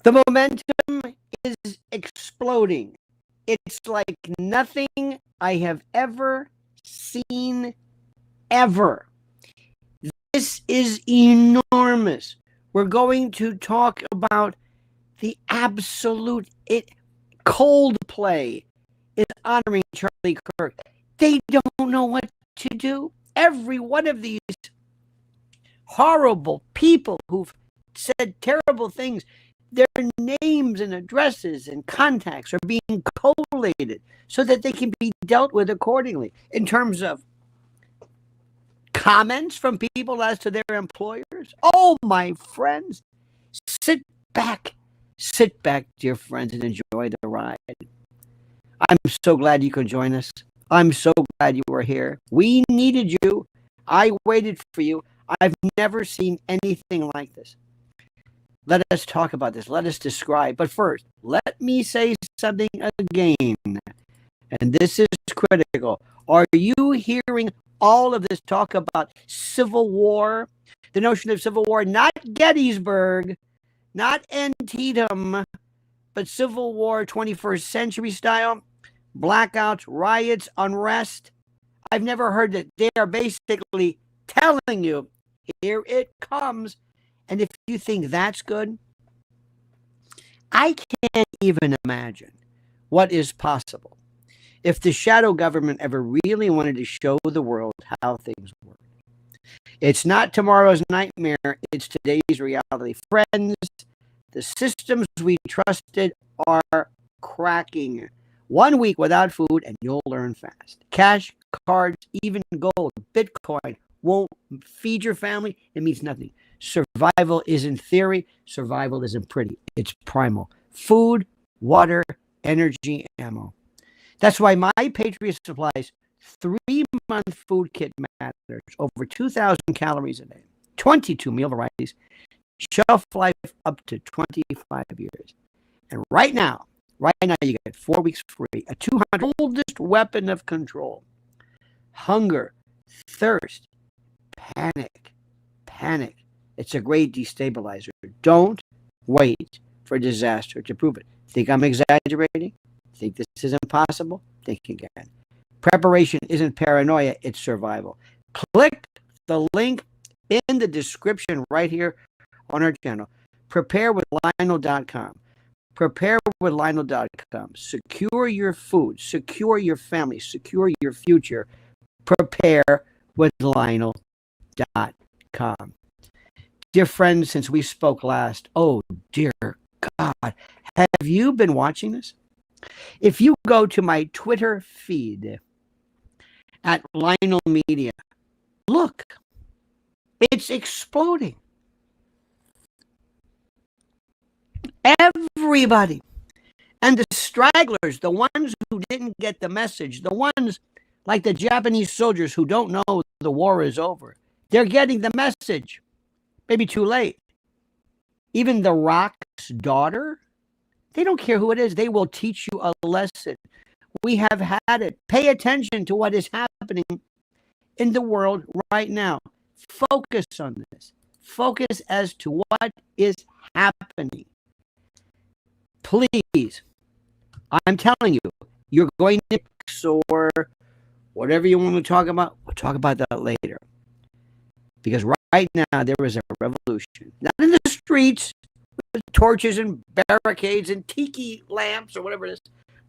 The momentum is exploding. It's like nothing I have ever seen ever. This is enormous. We're going to talk about the absolute Coldplay is honoring Charlie Kirk. They don't know what to do. Every one of these horrible people who've said terrible things, their names and addresses and contacts are being collated so that they can be dealt with accordingly in terms of comments from people as to their employers. Oh, my friends, sit back, dear friends, and enjoy the ride. I'm so glad you could join us. I'm so glad you were here. We needed you. I waited for you. I've never seen anything like this. Let us talk about this. Let us describe. But first, let me say something again. And this is critical. Are you hearing all of this talk about civil war? The notion of civil war, not Gettysburg, not Antietam, but civil war, 21st century style, blackouts, riots, unrest. I've never heard that. They are basically telling you, here it comes. And if you think that's good, I can't even imagine what is possible if the shadow government ever really wanted to show the world how things work. It's not tomorrow's nightmare, it's today's reality. Friends, the systems we trusted are cracking. 1 week without food and you'll learn fast. Cash, cards, even gold, Bitcoin won't feed your family. It means nothing. Survival isn't theory. Survival isn't pretty. It's primal. Food, water, energy, ammo. That's why my Patriot Supplies 3-month food kit matters. Over 2,000 calories a day. 22 meal varieties. Shelf life up to 25 years. And right now you get 4 weeks free. A 200 oldest weapon of control. Hunger, thirst, panic. It's a great destabilizer. Don't wait for disaster to prove it. Think I'm exaggerating? Think this is impossible? Think again. Preparation isn't paranoia, it's survival. Click the link in the description right here on our channel. Preparewithlionel.com. Preparewithlionel.com. Secure your food, secure your family, secure your future. Preparewithlionel.com. Dear friends, since we spoke last, oh dear God, have you been watching this? If you go to my Twitter feed at Lionel Media, look, it's exploding. Everybody. And the stragglers, the ones who didn't get the message, the ones like the Japanese soldiers who don't know the war is over, they're getting the message. Maybe too late. Even The Rock's daughter, they don't care who it is. They will teach you a lesson. We have had it. Pay attention to what is happening in the world right now. Focus on this. Focus as to what is happening. Please, I'm telling you, you're going to or whatever you want to talk about, we'll talk about that later. Because right now, there is a revolution. Not in the streets with torches and barricades and tiki lamps or whatever it is,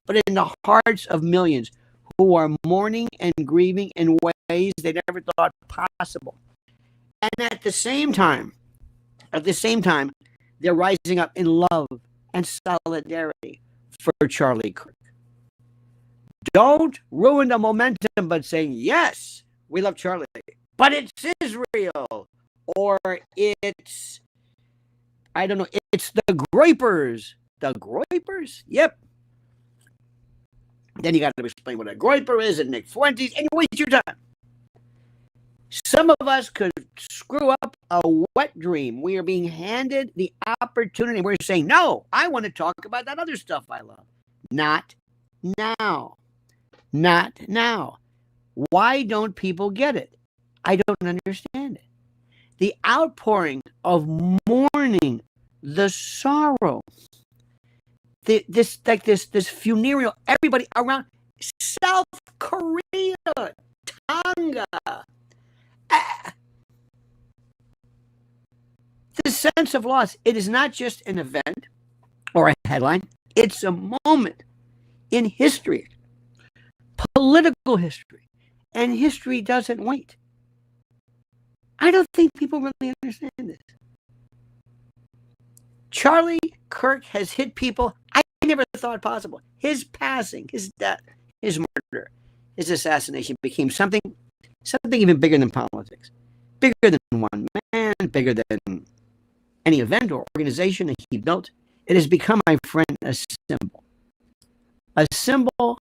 but in the hearts of millions who are mourning and grieving in ways they never thought possible. And at the same time, they're rising up in love and solidarity for Charlie Kirk. Don't ruin the momentum by saying, yes, we love Charlie, but it's Israel, or it's, I don't know, it's the Groypers. The Groypers? Yep. Then you got to explain what a Groyper is and Nick Fuentes, and you waste your time. Some of us could screw up a wet dream. We are being handed the opportunity. We're saying, no, I want to talk about that other stuff I love. Not now. Not now. Why don't people get it? I don't understand it. The outpouring of mourning the sorrow, this funereal, everybody around South Korea, Tonga, the sense of loss. It is not just an event or a headline. It's a moment in history, political history, and history doesn't wait. I don't think people really understand this. Charlie Kirk has hit people I never thought possible. His passing, his death, his murder, his assassination became something even bigger than politics, bigger than one man, bigger than any event or organization that he built. It has become, my friend, a symbol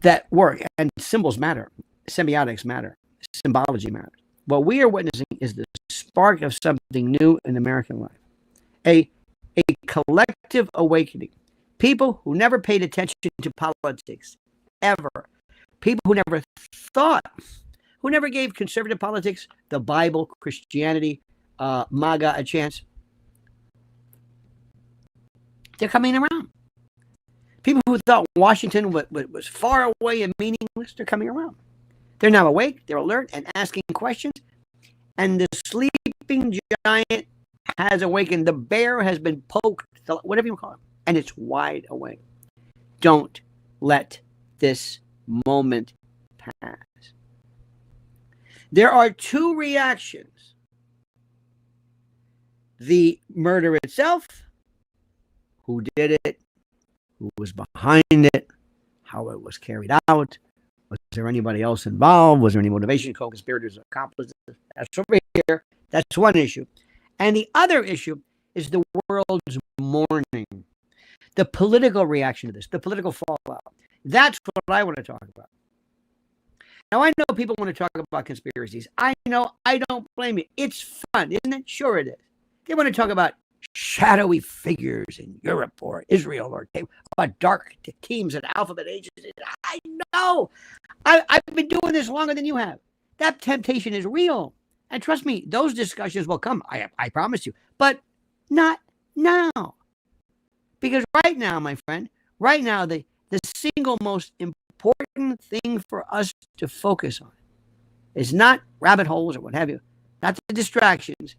that works, and symbols matter, semiotics matter, symbology matters. What we are witnessing is the spark of something new in American life, a collective awakening. People who never paid attention to politics, ever. People who never thought, who never gave conservative politics, the Bible, Christianity, MAGA a chance. They're coming around. People who thought Washington was far away and meaningless, they're coming around. They're now awake, they're alert, and asking questions. And the sleeping giant has awakened. The bear has been poked, whatever you call it, and it's wide awake. Don't let this moment pass. There are two reactions. The murder itself, who did it, who was behind it, how it was carried out. Was there anybody else involved? Was there any motivation, co-conspirators, accomplices? That's over here. That's one issue. And the other issue is the world's mourning, the political reaction to this, the political fallout. That's what I want to talk about. Now, I know people want to talk about conspiracies. I know. I don't blame you. It's fun, isn't it? Sure it is. They want to talk about shadowy figures in Europe or Israel, or about dark teams and alphabet agencies. I know. I've been doing this longer than you have. That temptation is real. And trust me, those discussions will come. I promise you. But not now. Because right now, my friend, right now, the single most important thing for us to focus on is not rabbit holes or what have you, not the distractions.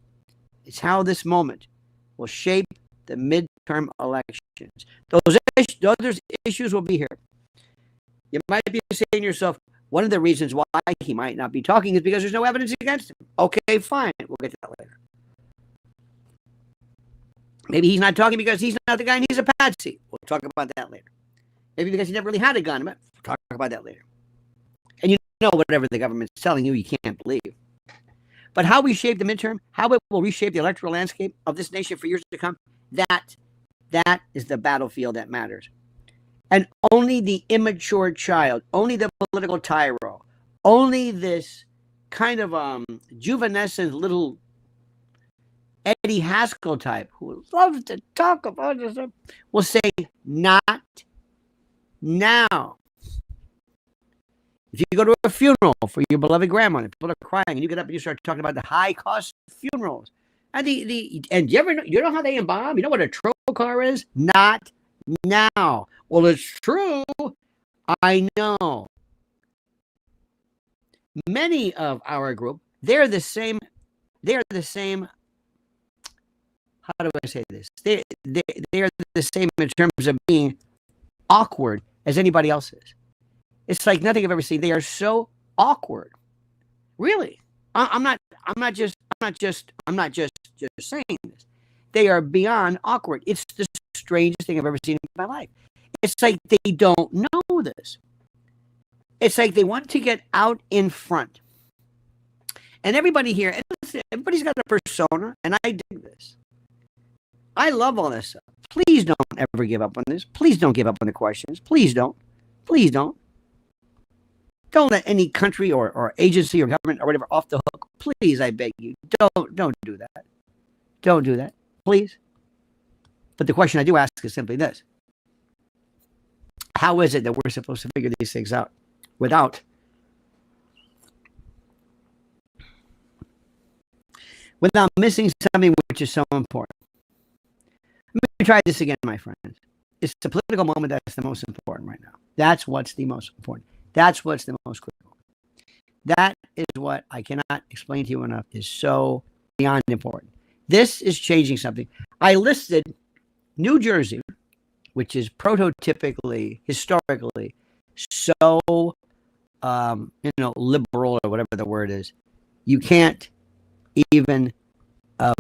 It's how this moment will shape the midterm elections. Those issues will be here. You might be saying to yourself, one of the reasons why he might not be talking is because there's no evidence against him. Okay, fine. We'll get to that later. Maybe he's not talking because he's not the guy and he's a patsy. We'll talk about that later. Maybe because he never really had a gun. We'll talk about that later. And you know, whatever the government's telling you, you can't believe. But how we shape the midterm, how it will reshape the electoral landscape of this nation for years to come, that is the battlefield that matters. And only the immature child, only the political tyro, only this kind of juvenescent little Eddie Haskell type who loves to talk about this will say, not now. If you go to a funeral for your beloved grandma and people are crying and you get up and you start talking about the high cost of funerals and and you know how they embalm? You know what a trocar is? Not now. Well, it's true. I know. Many of our group, they're the same. How do I say this? They are the same in terms of being awkward as anybody else is. It's like nothing I've ever seen. They are so awkward. Really. I'm not just saying this. They are beyond awkward. It's the strangest thing I've ever seen in my life. It's like they don't know this. It's like they want to get out in front. And everybody here, and listen, everybody's got a persona, and I dig this. I love all this stuff. Please don't ever give up on this. Please don't give up on the questions. Please don't. Please don't. Don't let any country or agency or government or whatever off the hook. Please, I beg you. Don't do that. Don't do that. Please. But the question I do ask is simply this. How is it that we're supposed to figure these things out without without missing something which is so important. Let me try this again, my friends. It's the political moment that's the most important right now. That's what's the most important. That's what's the most critical. That is what I cannot explain to you enough is so beyond important. This is changing something. I listed New Jersey, which is prototypically, historically, so liberal or whatever the word is. You can't even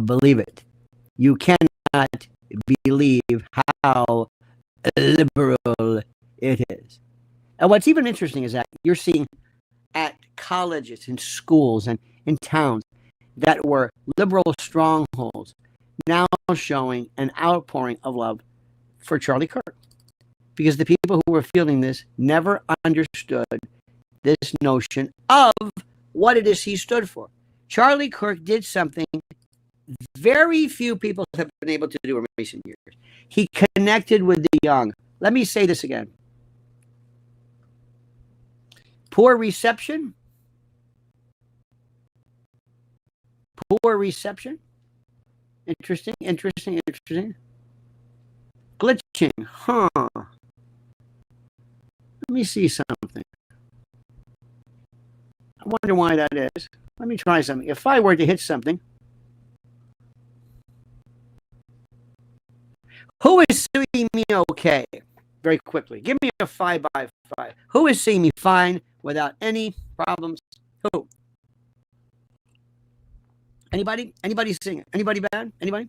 believe it. You cannot believe how liberal it is. And what's even interesting is that you're seeing at colleges and schools and in towns that were liberal strongholds now showing an outpouring of love for Charlie Kirk. Because the people who were feeling this never understood this notion of what it is he stood for. Charlie Kirk did something very few people have been able to do in recent years. He connected with the young. Let me say this again. Poor reception. Poor reception. Interesting. Glitching. Huh. Let me see something. I wonder why that is. Let me try something. If I were to hit something, who is seeing me okay? Very quickly. Give me a 5x5. Who is seeing me fine without any problems? Who? Anybody? Anybody seeing it? Anybody bad? Anybody?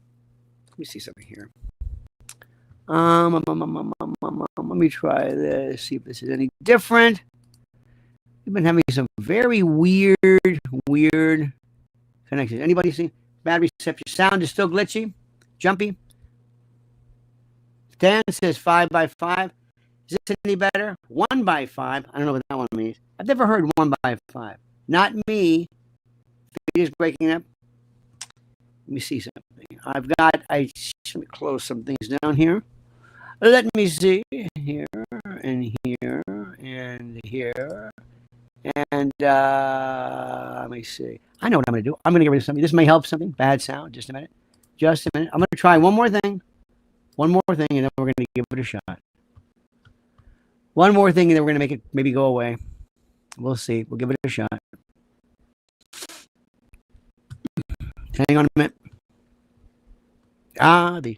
Let me see something here. Let me try this. See if this is any different. We've been having some very weird connections. Anybody see bad reception? Sound is still glitchy, jumpy. Dan says 5x5. Is this any better? 1x5. I don't know what that one means. I've never heard 1x5. Not me. It is breaking up. Let me see something. I should close some things down here. Let me see here and here and here. And let me see. I know what I'm going to do. I'm going to get rid of something. This may help something. Bad sound. Just a minute. I'm going to try one more thing. One more thing, and then we're going to give it a shot. One more thing, and then we're going to make it maybe go away. We'll see. We'll give it a shot. Hang on a minute. The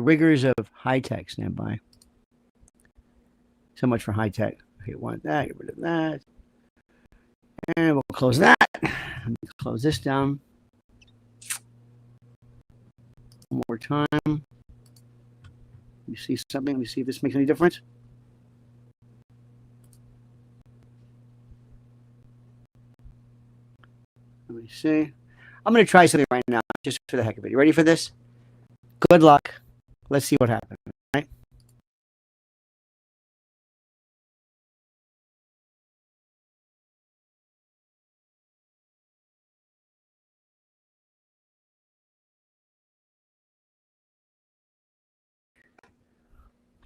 rigors of high tech. Stand by. So much for high tech. Okay, want that. Get rid of that. And we'll close that. Let me close this down. One more time. You see something? Let me see if this makes any difference. Let me see. I'm going to try something right now, just for the heck of it. You ready for this? Good luck. Let's see what happens. Right?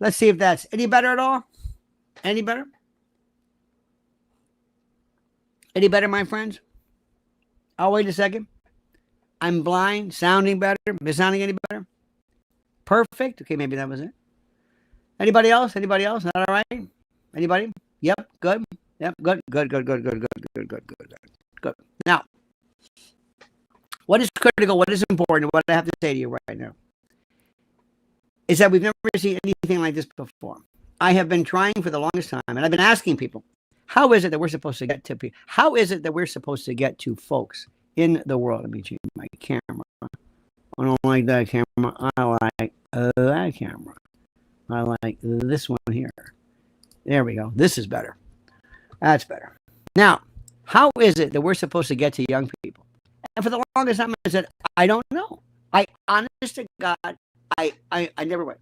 Let's see if that's any better at all. Any better? Any better, my friends? I'll wait a second. I'm blind. Sounding better? Sounding any better? Perfect. Okay, maybe that was it. Anybody else? Anybody else? Not all right? Anybody? Yep. Good. Yep. Good. Good. Now, what is critical? What is important? What I have to say to you right now is that we've never seen anything like this before. I have been trying for the longest time, and I've been asking people, how is it that we're supposed to get to people? How is it that we're supposed to get to folks in the world? Let me change my camera. I don't like that camera. I like that camera. I like this one here. There we go. This is better. That's better. Now, how is it that we're supposed to get to young people? And for the longest time, I said, I don't know. I honest to God, I never went.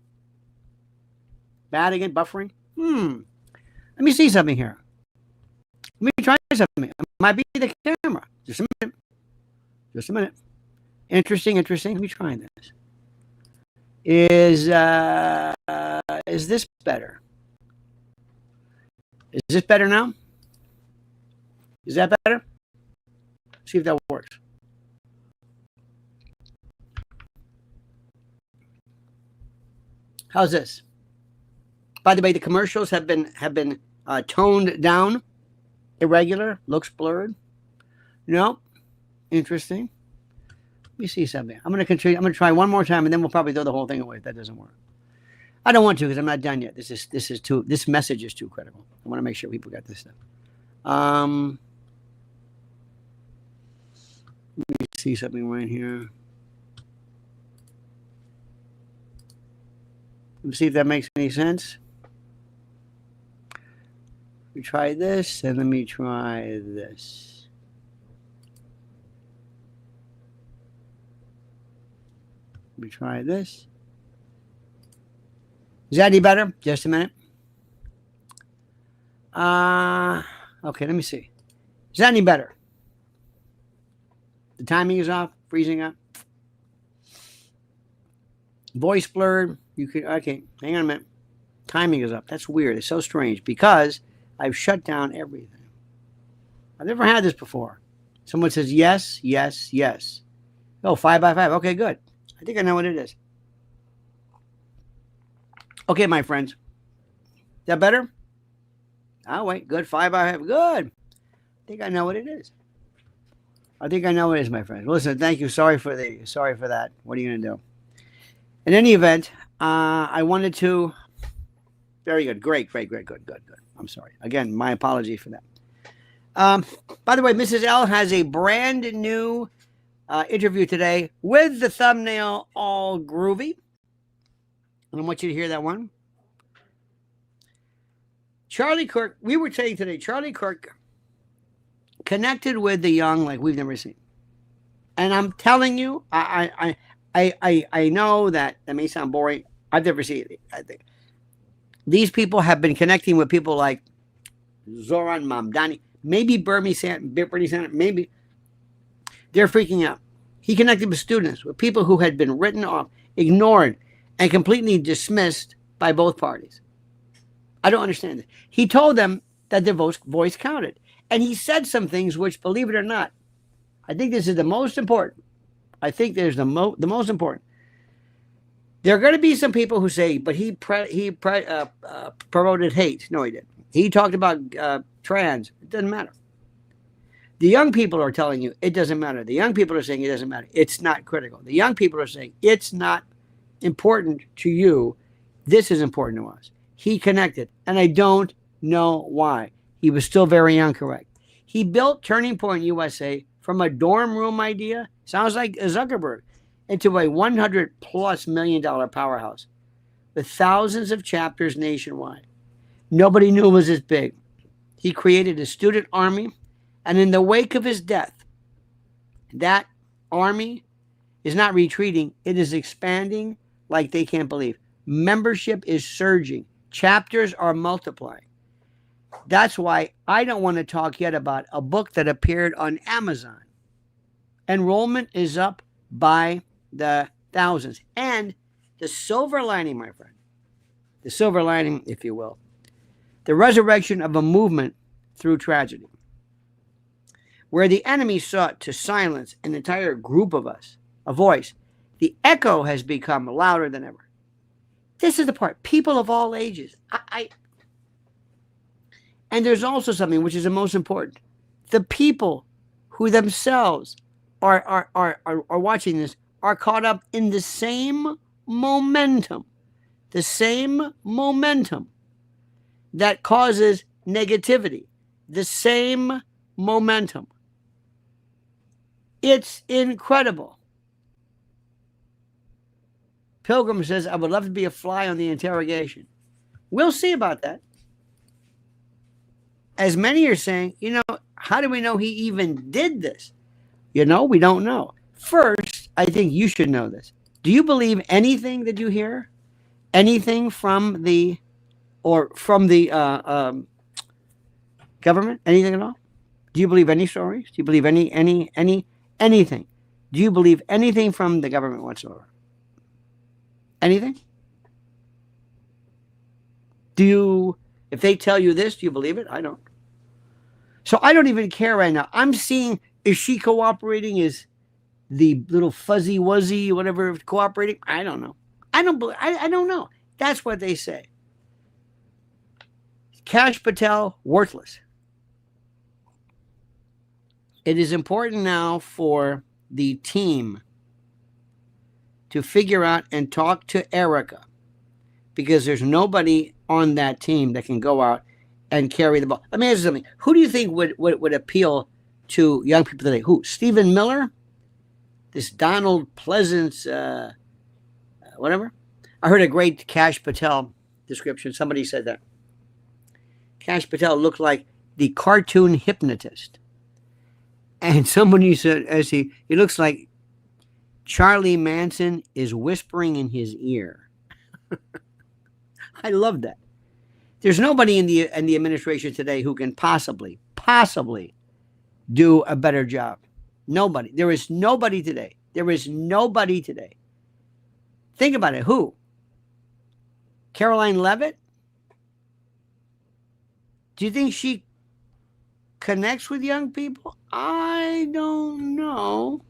Bad again, buffering. Let me see something here. Let me try something. It might be the camera. Just a minute. Interesting. Let me try this. Is this better? Is this better now? Is that better? See if that works. How's this? By the way, the commercials have been toned down, irregular, looks blurred. No, interesting. Let me see something. I'm going to continue. I'm going to try one more time, and then we'll probably throw the whole thing away if that doesn't work. I don't want to because I'm not done yet. This message is too critical. I want to make sure people got this stuff. Let me see something right here. Let me see if that makes any sense. Let me try this, and let me try this. Let me try this. Is that any better? Just a minute. Okay, let me see. Is that any better? The timing is off, freezing up. Voice blurred. Okay, hang on a minute. Timing is up. That's weird. It's so strange because I've shut down everything. I've never had this before. Someone says yes, yes, yes. Oh, 5 by 5. Okay, good. I think I know what it is. Okay, my friends. Is that better? Oh, wait. Good. 5 by 5. Good. I think I know what it is. I think I know what it is, my friends. Listen, thank you. Sorry for that. What are you going to do? In any event, I wanted to... Very good. Great. Good. I'm sorry. Again, my apology for that. By the way, Mrs. L has a brand new interview today with the thumbnail all groovy. And I want you to hear that one. Charlie Kirk, we were saying today, Charlie Kirk connected with the young like we've never seen. And I'm telling you, I know that may sound boring. I've never seen it. I think these people have been connecting with people like Zoran Mamdani, maybe Bernie Sanders, maybe. They're freaking out. He connected with students, with people who had been written off, ignored, and completely dismissed by both parties. I don't understand it. He told them that their voice counted. And he said some things which, believe it or not, I think this is the most important. I think there's the most important. There are going to be some people who say, but he promoted hate. No, he didn't. He talked about trans. It doesn't matter. The young people are telling you it doesn't matter. The young people are saying it doesn't matter. It's not critical. The young people are saying it's not important to you. This is important to us. He connected, and I don't know why. He was still very young, correct. He built Turning Point USA from a dorm room idea, sounds like Zuckerberg, into a $100+ million powerhouse with thousands of chapters nationwide. Nobody knew it was this big. He created a student army, and in the wake of his death, that army is not retreating. It is expanding like they can't believe. Membership is surging. Chapters are multiplying. That's why I don't want to talk yet about a book that appeared on Amazon. Enrollment is up by the thousands. And the silver lining, my friend, the silver lining, if you will, the resurrection of a movement through tragedy, where the enemy sought to silence an entire group of us, a voice, the echo has become louder than ever. This is the part. People of all ages. And there's also something which is the most important. The people who themselves are watching this are caught up in the same momentum. The same momentum that causes negativity. The same momentum. It's incredible. Pilgrim says, I would love to be a fly on the interrogation. We'll see about that. As many are saying, how do we know he even did this? We don't know. First, I think you should know this. Do you believe anything that you hear? Anything from the government? Anything at all? Do you believe any stories? Do you believe anything? Do you believe anything from the government whatsoever? Anything? If they tell you this, do you believe it? I don't. So I don't even care right now. I'm seeing, is she cooperating? Is the little fuzzy wuzzy, whatever, cooperating? I don't know. I don't know. That's what they say. Kash Patel, worthless. It is important now for the team to figure out and talk to Erica, because there's nobody on that team that can go out and carry the ball. Let me ask you something. Who do you think would appeal to young people today? Who? Stephen Miller? This Donald Pleasance, whatever? I heard a great Kash Patel description. Somebody said that Kash Patel looked like the cartoon hypnotist. And somebody said, as he looks like Charlie Manson is whispering in his ear. I love that. There's nobody in the administration today who can possibly do a better job. Nobody. There is nobody today. There is nobody today. Think about it. Who? Caroline Levitt? Do you think she connects with young people? I don't know.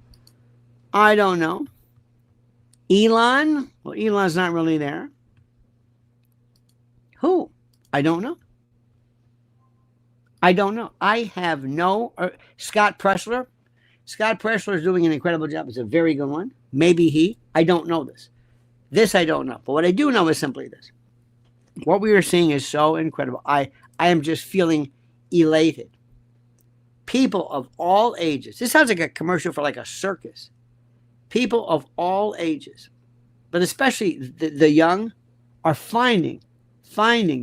Elon? Well, Elon's not really there. Who? I don't know. I have no... Scott Pressler? Scott Pressler is doing an incredible job. It's a very good one. Maybe he. I don't know this. This I don't know. But what I do know is simply this. What we are seeing is so incredible. I am just feeling elated. People of all ages. This sounds like a commercial for like a circus. People of all ages, but especially the young, are finding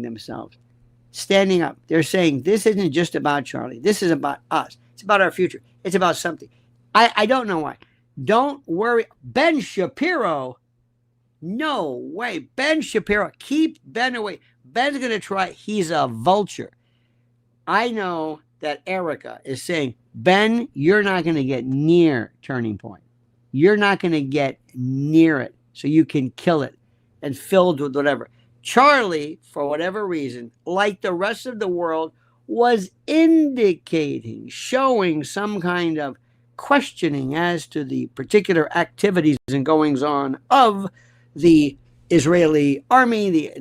themselves standing up. They're saying, this isn't just about Charlie. This is about us. It's about our future. It's about something. I don't know why. Don't worry. Ben Shapiro. No way. Ben Shapiro. Keep Ben away. Ben's going to try. He's a vulture. I know that Erica is saying, Ben, you're not going to get near Turning Point. You're not going to get near it, so you can kill it and filled with whatever. Charlie, for whatever reason, like the rest of the world, was indicating, showing some kind of questioning as to the particular activities and goings on of the Israeli army, the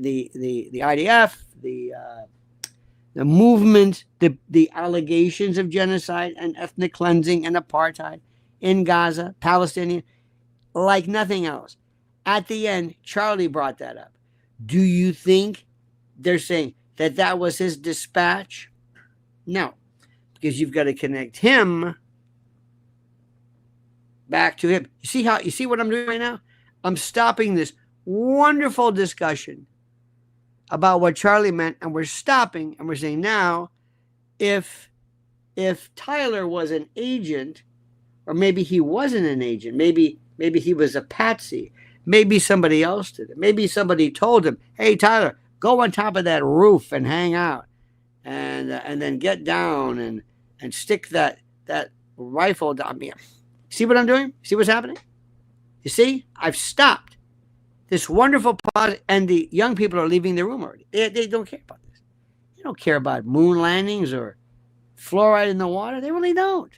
IDF, the movement, the allegations of genocide and ethnic cleansing and apartheid in Gaza, Palestinian, like nothing else. At the end, Charlie brought that up. Do you think they're saying that was his dispatch? No, because you've got to connect him back to him. You see what I'm doing right now? I'm stopping this wonderful discussion about what Charlie meant, and we're stopping and we're saying now, if Tyler was an agent, or maybe he wasn't an agent, maybe he was a patsy, maybe somebody else did it, maybe somebody told him, hey Tyler, go on top of that roof and hang out, and then get down and stick that rifle down me. See what I'm doing? See what's happening? You see, I've stopped this wonderful pause, and the young people are leaving the room already. They don't care about this. They don't care about moon landings or fluoride in the water. They really don't.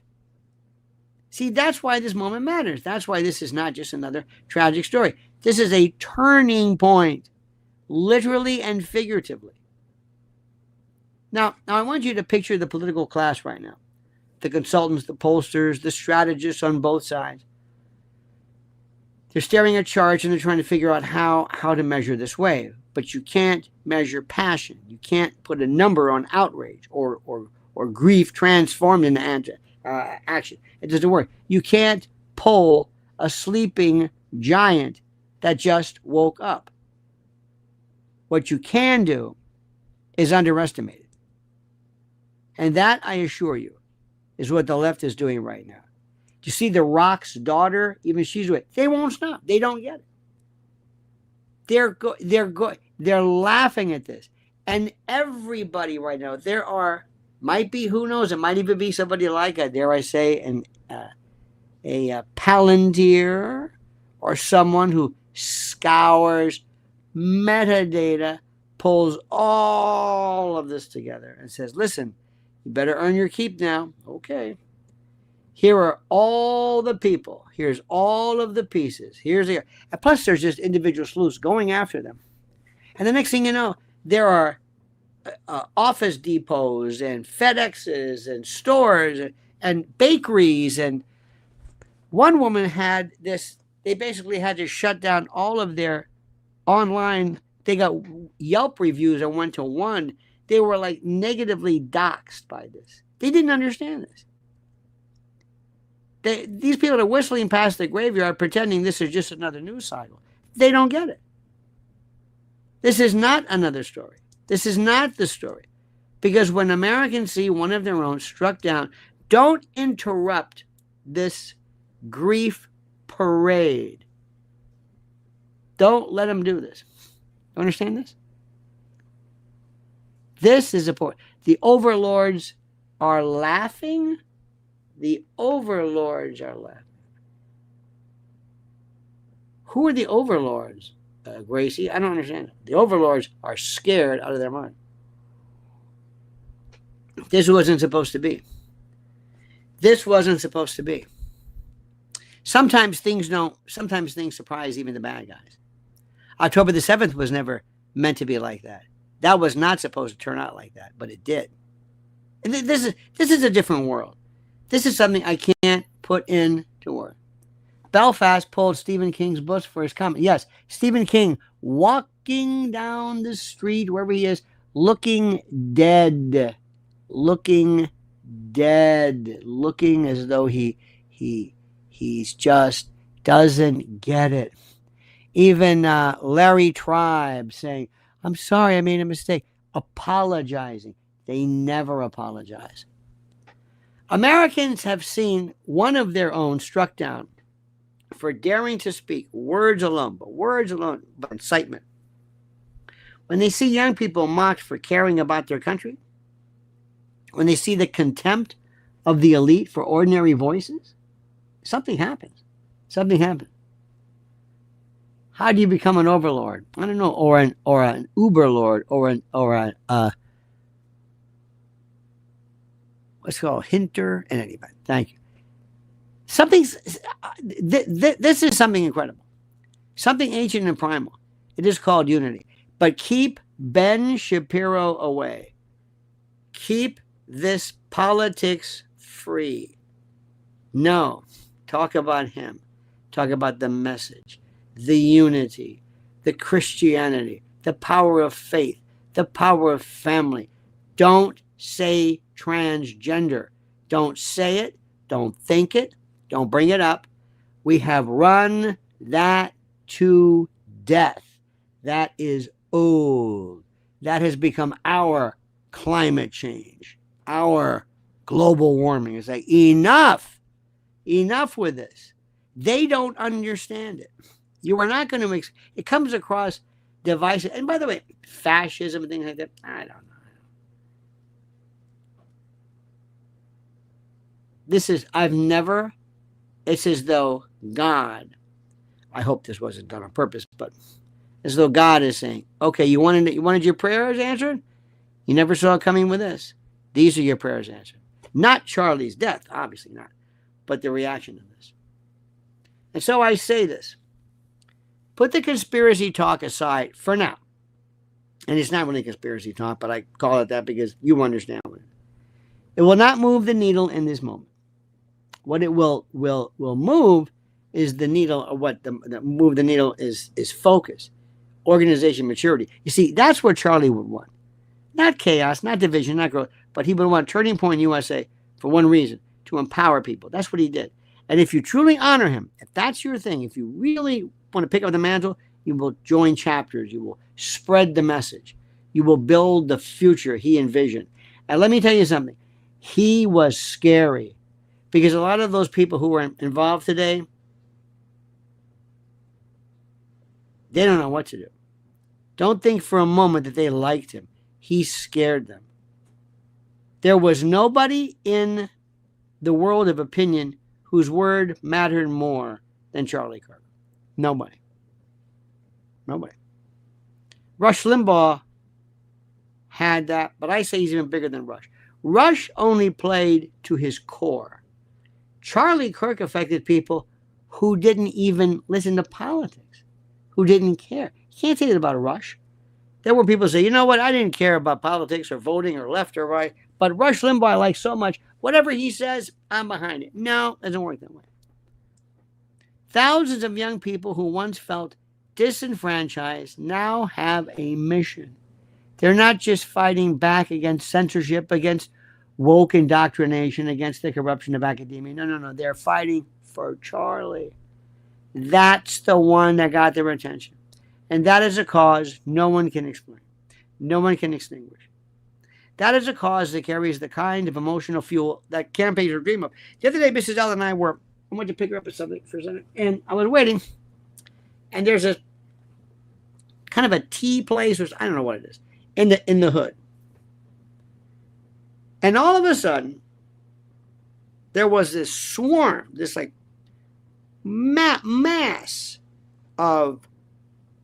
See, that's why this moment matters. That's why this is not just another tragic story. This is a turning point, literally and figuratively. Now I want you to picture the political class right now. The consultants, the pollsters, the strategists on both sides. They're staring at charts and they're trying to figure out how to measure this wave. But you can't measure passion. You can't put a number on outrage or grief transformed into action. It doesn't work. You can't pull a sleeping giant that just woke up. What you can do is underestimate it. And that, I assure you, is what the left is doing right now. You see the Rock's daughter, even she's with. They won't stop. They don't get it. They're laughing at this. And everybody right now, might be, who knows, it might even be somebody like dare I say, a Palantir, or someone who scours metadata, pulls all of this together and says, listen, you better earn your keep now. Okay. Here are all the people. Here's all of the pieces. And plus there's just individual sleuths going after them. And the next thing you know, there are office depots and FedExes and stores and bakeries. And one woman had this, they basically had to shut down all of their online. They got Yelp reviews and went to one. They were like negatively doxxed by this. They didn't understand this. These people are whistling past the graveyard pretending this is just another news cycle. They don't get it. This is not another story. This is not the story. Because when Americans see one of their own struck down, don't interrupt this grief parade. Don't let them do this. You understand this? This is important. The overlords are laughing. The overlords are laughing. Who are the overlords, Gracie? I don't understand. The overlords are scared out of their mind. This wasn't supposed to be. This wasn't supposed to be. Sometimes things surprise even the bad guys. October the 7th was never meant to be like that. That was not supposed to turn out like that, but it did. And this is a different world. This is something I can't put into words. Belfast pulled Stephen King's books for his comment. Yes, Stephen King walking down the street, wherever he is, looking dead. Looking as though he's just doesn't get it. Even Larry Tribe saying, "I'm sorry, I made a mistake," apologizing. They never apologize. Americans have seen one of their own struck down for daring to speak words alone, but incitement. When they see young people mocked for caring about their country, when they see the contempt of the elite for ordinary voices, something happens. Something happens. How do you become an overlord? I don't know, or an uberlord, or a what's called hinter, and anybody. Thank you. This is something incredible, something ancient and primal. It is called unity. But keep Ben Shapiro away. Keep this politics free. No, talk about him. Talk about the message, the unity, the Christianity, the power of faith, the power of family. Don't say transgender. Don't say it. Don't think it. Don't bring it up. We have run that to death. That is old. That has become our climate change, our global warming. It's like, enough with this. They don't understand it. You are not going to mix. It comes across divisive. And by the way, fascism and things like that, I don't know. It's as though God, I hope this wasn't done on purpose, but as though God is saying, okay, you wanted your prayers answered? You never saw it coming with this. These are your prayers answered. Not Charlie's death, obviously not, but the reaction to this. And so I say this. Put the conspiracy talk aside for now. And it's not really conspiracy talk, but I call it that because you understand it. It will not move the needle in this moment. What it will move is the needle, or what the move the needle is focus, organization, maturity. You see, that's what Charlie would want. Not chaos, not division, not growth, but he would want Turning Point USA for one reason, to empower people. That's what he did. And if you truly honor him, if that's your thing, if you really want to pick up the mantle, you will join chapters, you will spread the message, you will build the future he envisioned. And let me tell you something, he was scary. Because a lot of those people who are involved today, they don't know what to do. Don't think for a moment that they liked him. He scared them. There was nobody in the world of opinion whose word mattered more than Charlie Kirk. Nobody. Rush Limbaugh had that, but I say he's even bigger than Rush. Rush only played to his core. Charlie Kirk affected people who didn't even listen to politics, who didn't care. You can't say that about Rush. There were people who say, you know what, I didn't care about politics or voting or left or right, but Rush Limbaugh I like so much. Whatever he says, I'm behind it. No, it doesn't work that way. Thousands of young people who once felt disenfranchised now have a mission. They're not just fighting back against censorship, against woke indoctrination, against the corruption of academia. No. They're fighting for Charlie. That's the one that got their attention. And that is a cause no one can explain. No one can extinguish. That is a cause that carries the kind of emotional fuel that campaigners dream of. The other day, Mrs. L and I went to pick her up at something for a second, and I was waiting, and there's a kind of a tea place, or I don't know what it is, in the hood. And all of a sudden, there was this swarm, this like mass of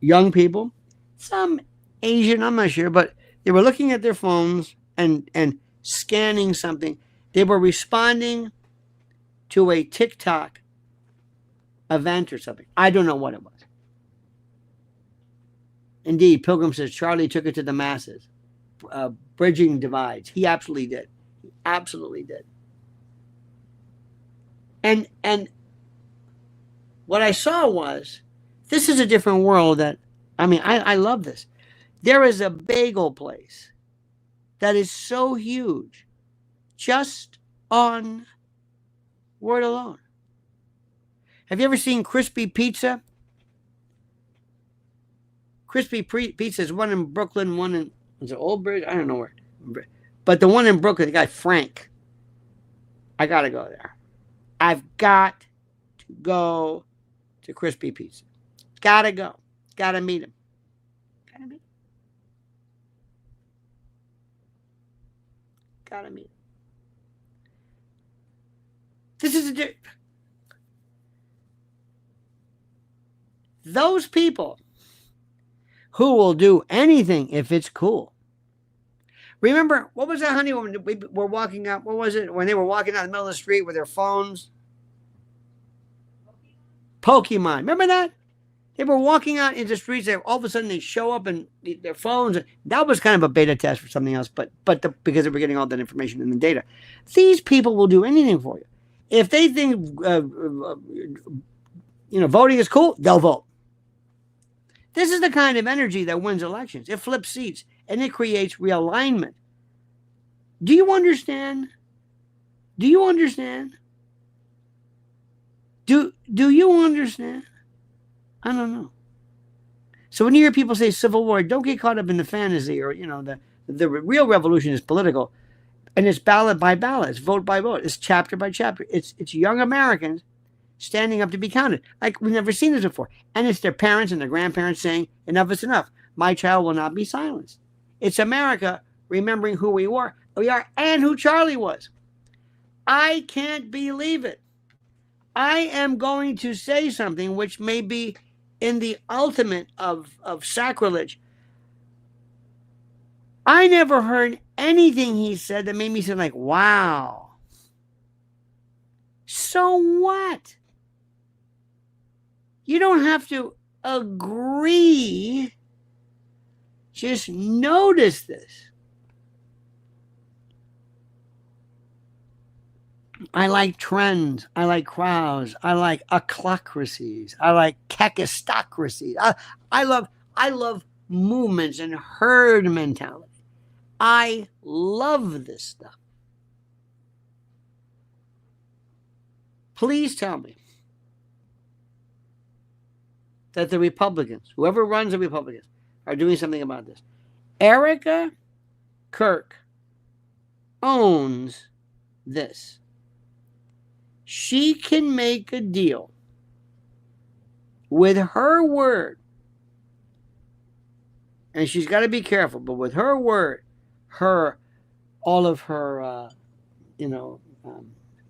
young people, some Asian, I'm not sure, but they were looking at their phones and scanning something. They were responding to a TikTok event or something. I don't know what it was. Indeed, Pilgrim says Charlie took it to the masses, bridging divides. He absolutely did. He absolutely did. And what I saw was, this is a different world that, I love this. There is a bagel place that is so huge just on word alone. Have you ever seen Crispy Pizza? Crispy Pizza is one in Brooklyn, one in, is it Old Bridge? I don't know where. But the one in Brooklyn, the guy Frank, I got to go there. I've got to go to Crispy Pizza. Got to go. Got to meet him. Got to meet him. This is those people who will do anything if it's cool. Remember, what was that, honey, when we were walking out? What was it? When they were walking out in the middle of the street with their phones? Pokemon. Remember that? They were walking out into the streets, and all of a sudden they show up and their phones. That was kind of a beta test for something else, because they were getting all that information in the data. These people will do anything for you. If they think voting is cool, they'll vote. This is the kind of energy that wins elections. It flips seats and it creates realignment. Do you understand? Do you understand? Do you understand? I don't know. So when you hear people say civil war, don't get caught up in the fantasy, or the real revolution is political, and it's ballot by ballot, it's vote by vote, it's chapter by chapter. It's young Americans standing up to be counted. Like we've never seen this before. And it's their parents and their grandparents saying, enough is enough. My child will not be silenced. It's America remembering who we are and who Charlie was. I can't believe it. I am going to say something which may be in the ultimate of sacrilege. I never heard anything he said that made me say like, wow. So what? You don't have to agree. Just notice this. I like trends. I like crowds. I like accomplices. I like kakistocracies. I love movements and herd mentality. I love this stuff. Please tell me that the Republicans, whoever runs the Republicans, are doing something about this. Erica Kirk owns this. She can make a deal with her word, and she's got to be careful, but with her word, all of her,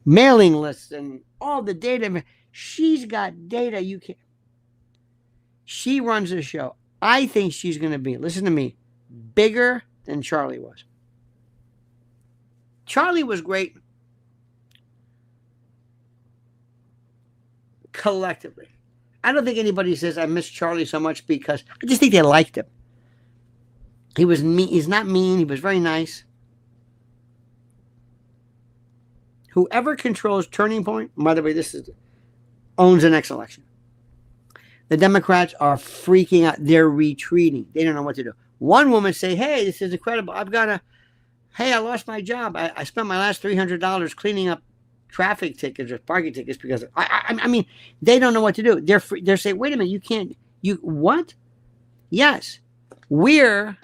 mailing lists and all the data, she's got data you can't. She runs the show. I think she's going to be, listen to me, bigger than Charlie was. Charlie was great collectively. I don't think anybody says I miss Charlie so much because I just think they liked him. He was mean. He's not mean. He was very nice. Whoever controls Turning Point, by the way, owns the next election. The Democrats are freaking out. They're retreating. They don't know what to do. One woman say, "Hey, this is incredible. I lost my job. I spent my last $300 cleaning up traffic tickets or parking tickets because I mean, they don't know what to do. They're saying, wait a minute, you can't. You what? Yes, we're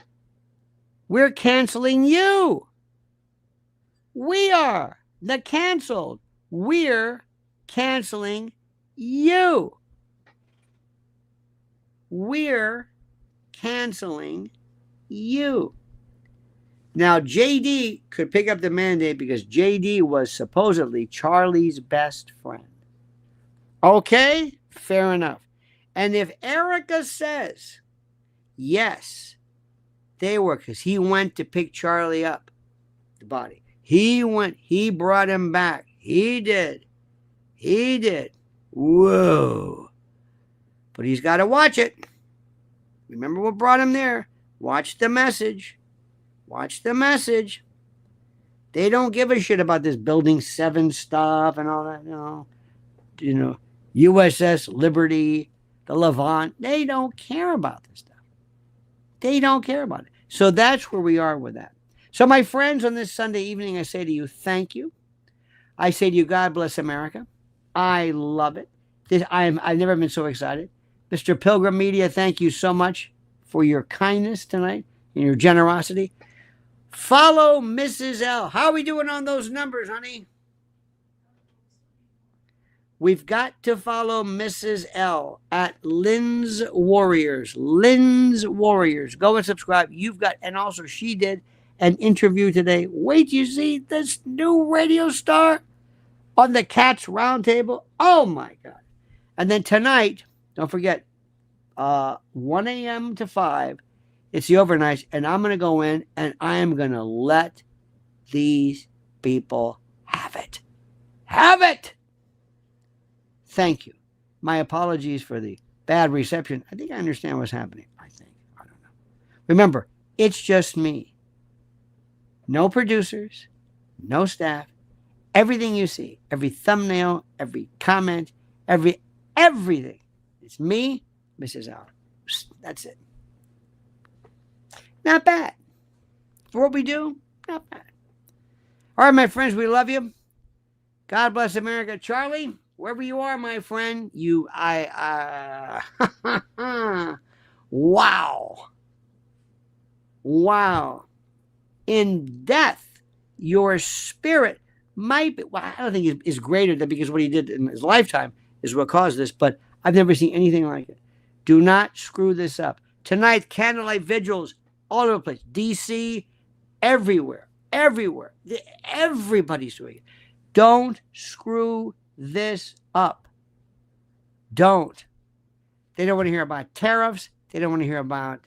canceling you. We are the canceled. We're canceling you. We're canceling you." Now, JD could pick up the mandate because JD was supposedly Charlie's best friend. Okay, fair enough. And if Erica says, yes, they were, because he went to pick Charlie up, the body. He brought him back. He did. Whoa. But he's got to watch it. Remember what brought him there. Watch the message. They don't give a shit about this Building 7 stuff and all that. No. USS Liberty, the Levant. They don't care about this stuff. They don't care about it. So that's where we are with that. So my friends, on this Sunday evening, I say to you, thank you. I say to you, God bless America. I love it. I've never been so excited. Mr. Pilgrim Media, thank you so much for your kindness tonight and your generosity. Follow Mrs. L. How are we doing on those numbers, honey? We've got to follow Mrs. L at Lynn's Warriors. Lynn's Warriors. Go and subscribe. And also she did an interview today. Wait till you see this new radio star on the Cats Roundtable. Oh my God. And then tonight, don't forget, 1 a.m. to 5, it's the overnight, and I'm going to go in and I am going to let these people have it. Have it! Thank you. My apologies for the bad reception. I think I understand what's happening. I don't know. Remember, it's just me. No producers, no staff. Everything you see, every thumbnail, every comment, everything. It's me, Mrs. Al. That's it. Not bad. For what we do, not bad. All right, my friends, we love you. God bless America. Charlie, wherever you are, my friend, wow. In death, your spirit might be, I don't think is greater than, because what he did in his lifetime is what caused this, but I've never seen anything like it. Do not screw this up. Tonight, candlelight vigils all over the place. DC, everywhere. Everybody's doing it. Don't screw this up. Don't. They don't want to hear about tariffs. They don't want to hear about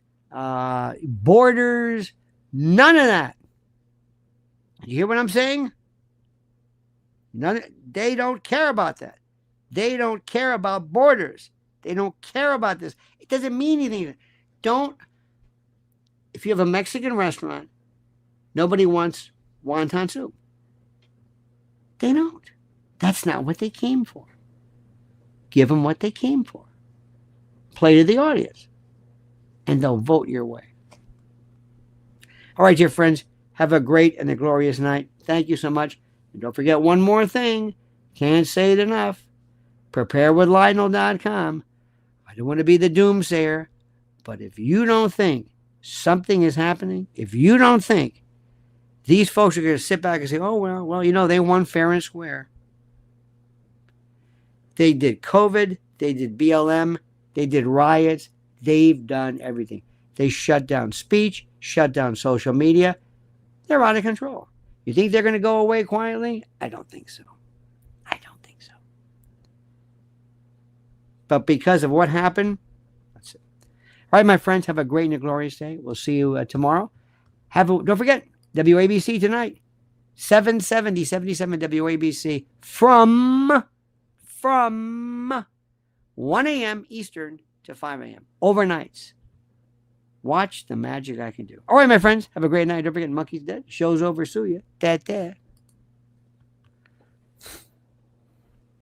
borders. None of that. You hear what I'm saying? They don't care about that. They don't care about borders. They don't care about this. It doesn't mean anything. If you have a Mexican restaurant, nobody wants wonton soup. They don't. That's not what they came for. Give them what they came for. Play to the audience. And they'll vote your way. All right, dear friends. Have a great and a glorious night. Thank you so much. And don't forget one more thing. Can't say it enough. Preparewithlionel.com. I don't want to be the doomsayer, but if you don't think something is happening, if you don't think these folks are going to sit back and say, oh, well, they won fair and square. They did COVID. They did BLM. They did riots. They've done everything. They shut down speech, shut down social media. They're out of control. You think they're going to go away quietly? I don't think so. But because of what happened, that's it. All right, my friends, have a great and a glorious day. We'll see you tomorrow. Don't forget, WABC tonight, 770, 77 WABC from 1 a.m. Eastern to 5 a.m. overnights. Watch the magic I can do. All right, my friends. Have a great night. Don't forget, monkey's dead. Show's over. Sue ya. Ta-ta.